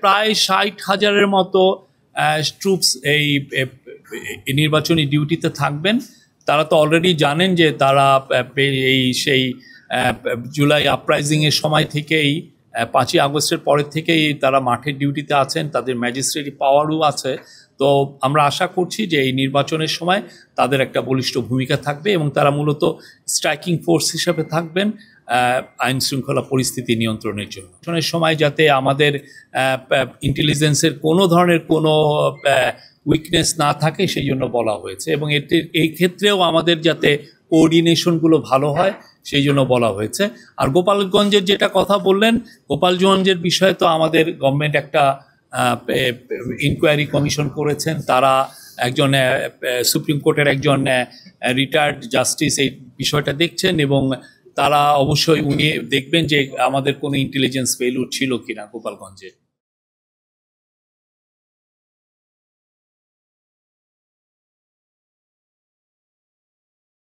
প্রায় ৬০,০০০-এর মতো ট্রুপস এই নির্বাচনী ডিউটিতে থাকবেন। তারা তো অলরেডি জানেন যে তারা সেই জুলাই আপরাইজিংয়ের সময় থেকেই ৫ই আগস্টের পরের থেকেই তারা মাঠের ডিউটিতে আছেন, তাদের ম্যাজিস্ট্রেটি পাওয়ারও আছে। তো আমরা আশা করছি যে এই নির্বাচনের সময় তাদের একটা বলিষ্ঠ ভূমিকা থাকবে এবং তারা মূলত স্ট্রাইকিং ফোর্স হিসেবে থাকবেন আইন শৃঙ্খলা পরিস্থিতি নিয়ন্ত্রণের জন্য। নির্বাচনের সময় যাতে আমাদের ইন্টেলিজেন্সের কোনো ধরনের কোনো উইকনেস না থাকে সেই জন্য বলা হয়েছে, এবং এই ক্ষেত্রেও আমাদের যাতে কোঅর্ডিনেশনগুলো ভালো হয় সেই জন্য বলা হয়েছে। আর গোপালগঞ্জের যেটা কথা বললেন, গোপালগঞ্জের বিষয়ে তো আমাদের গভর্নমেন্ট একটা ইনকোয়ারি কমিশন করেছেন। তারা একজন সুপ্রিম কোর্টের একজন রিটায়ার্ড জাস্টিস এই বিষয়টা দেখছেন, এবং তারা অবশ্যই উনি দেখবেন যে আমাদের কোনো ইন্টেলিজেন্স ফেইলিউর ছিল কিনা গোপালগঞ্জে।